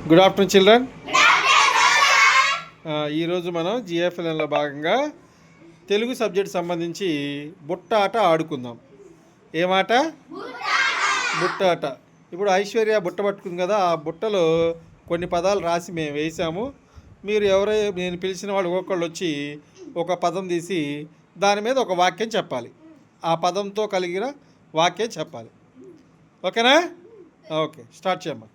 Good afternoon children. ఈరోజు మనం జిఎఫ్ఎల్ఎన్లో భాగంగా తెలుగు సబ్జెక్ట్ సంబంధించి బుట్ట ఆట ఆడుకుందాం. ఏమాట? బుట్ట ఆట. ఇప్పుడు ఐశ్వర్య బుట్ట పట్టుకుంది కదా, ఆ బుట్టలో కొన్ని పదాలు రాసి మేము వేసాము. మీరు నేను పిలిచిన వాళ్ళు ఒక్కొక్కళ్ళు వచ్చి ఒక పదం తీసి దాని మీద ఒక వాక్యం చెప్పాలి. ఆ పదంతో కలిగిన వాక్యం చెప్పాలి. ఓకేనా? ఓకే, స్టార్ట్ చేయమ్మా.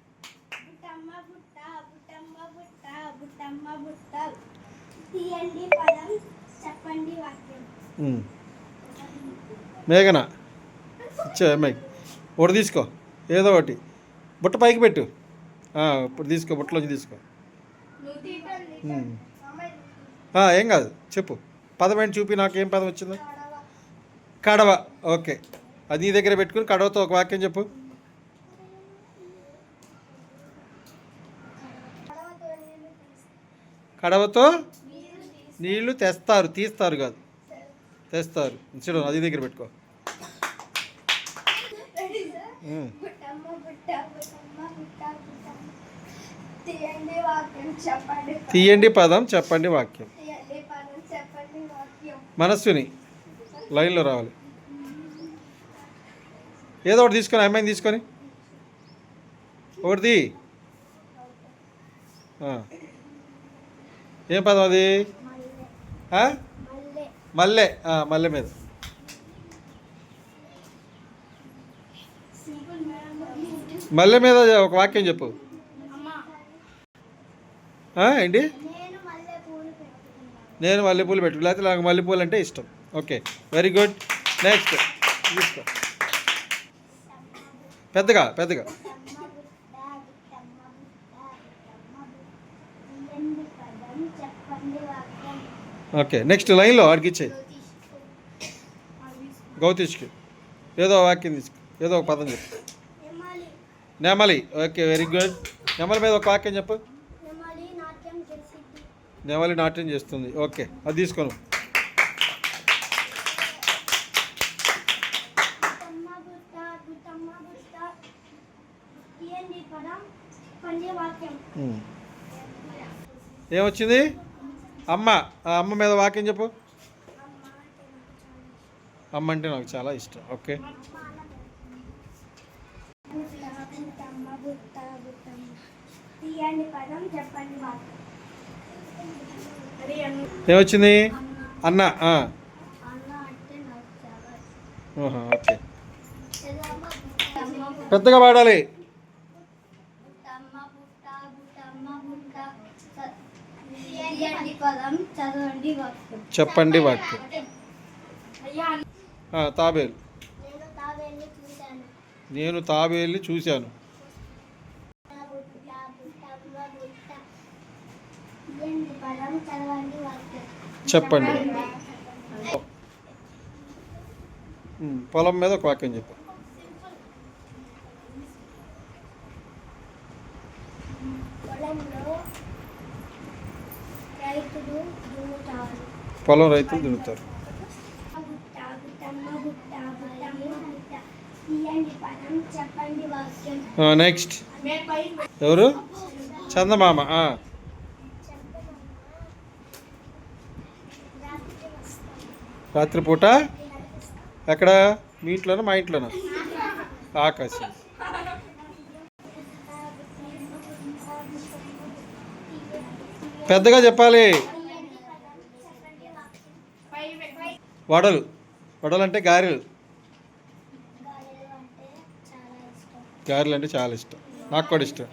మేఘన ఇచ్చా అమ్మాయి ఒకటి తీసుకో, ఏదో ఒకటి బుట్ట పైకి పెట్టు. ఇప్పుడు తీసుకో, బుట్టలోంచి తీసుకో. ఏం కాదు, చెప్పు. పదం ఏంటి చూపి, నాకు ఏం పదం వచ్చిందో. కడవ. ఓకే, అది నీ దగ్గర పెట్టుకుని కడవతో ఒక వాక్యం చెప్పు. కడవతో నీళ్లు తెస్తారు, తీస్తారు కాదు, తెస్తారు. చూడు, అది దగ్గర పెట్టుకో. తీయండి పదం, చెప్పండి వాక్యం. మనస్సుని లైన్లో రావాలి. ఏదో ఒకటి తీసుకొని, అమ్మాయిని తీసుకొని ఒకటిది. ఏం పదం అది? మల్లె. మల్లె మీద. మల్లె మీద ఒక వాక్యం చెప్పు. ఏంటి? నేను మల్లెపూలు పెట్టు, లేకపోతే నాకు మల్లెపూలు అంటే ఇష్టం. Okay, very good. నెక్స్ట్ తీసుకో. పెద్దగా పెద్దగా. ఓకే, నెక్స్ట్ లైన్లో ఆడికి ఇచ్చేయి. గౌతీష్కి ఏదో వాక్యం తీసుకో, ఏదో ఒక పదం చెప్పు. నెమలి. Okay, very good. నెమలి మీద ఒక వాక్యం చెప్పు. నెమలి నాట్యం చేస్తుంది. ఓకే, అది తీసుకోను. ఏమొచ్చింది? అమ్మ. అమ్మ మీద వాక్యం చెప్పు. అమ్మ అంటే నాకు చాలా ఇష్టం. ఓకే, ఏమొచ్చింది? అన్న. ఓకే, పెద్దగా పాడాలి. చెప్పండి వాక్యం. తాబేలు. నేను తాబేలుని చూశాను. చెప్పండి. పొలం మీద ఒక వాక్యం చెప్పు. పొలం రైతులు దున్నుతారు. నెక్స్ట్ ఎవరు? చందమామ. రాత్రిపూట ఎక్కడ? మీ ఇంట్లోనా మా ఇంట్లోనా? ఆకాశం. పెద్దగా చెప్పాలి. వడలు. వడలు అంటే గారెలు. గారెలు అంటే చాలా ఇష్టం, నాకు కూడా ఇష్టం.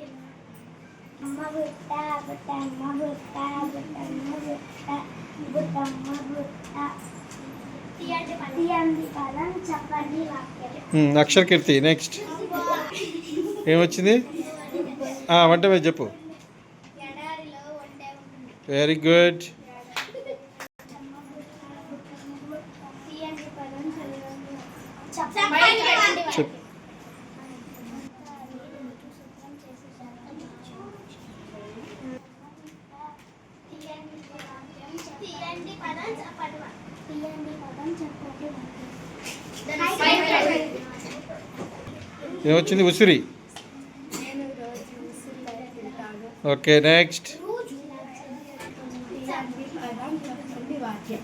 అక్షర కీర్తి. నెక్స్ట్ ఏమొచ్చింది? వంట మీద చెప్పు. Very good. చెప్పు. ఏమొచ్చింది? ఉసిరి. Okay next. తీయండి పదం చెప్పండి వాక్యం.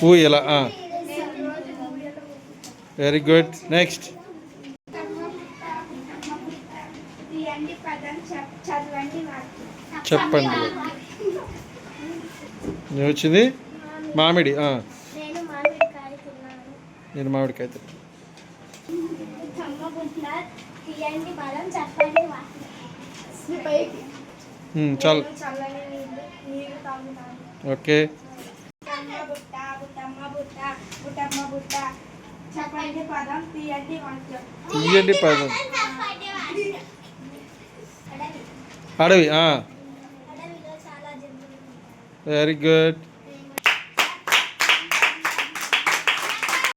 ఊయల. Very good next. తీయండి పదం చదవండి వాక్యం. చెప్పండి. నేను వచ్చింది మామిడి. నేను మామిడికాయ తిన్నాను. నేను మామిడికాయ తిన్నా. కమ్మగుంట్ల తీయండి పదం చెప్పండి వాక్యం. చాలు. చల్లని నీళ్ళు తాగుతాను. ఓకే. బుట్ట బుట్టమ్మ బుట్ట బుట్టమ్మ బుట్ట చెప్పండి పదం తీయండి వాక్యం. తీయండి పదం. అడవి. అడవిలో చాలా జంతువులు. Very good.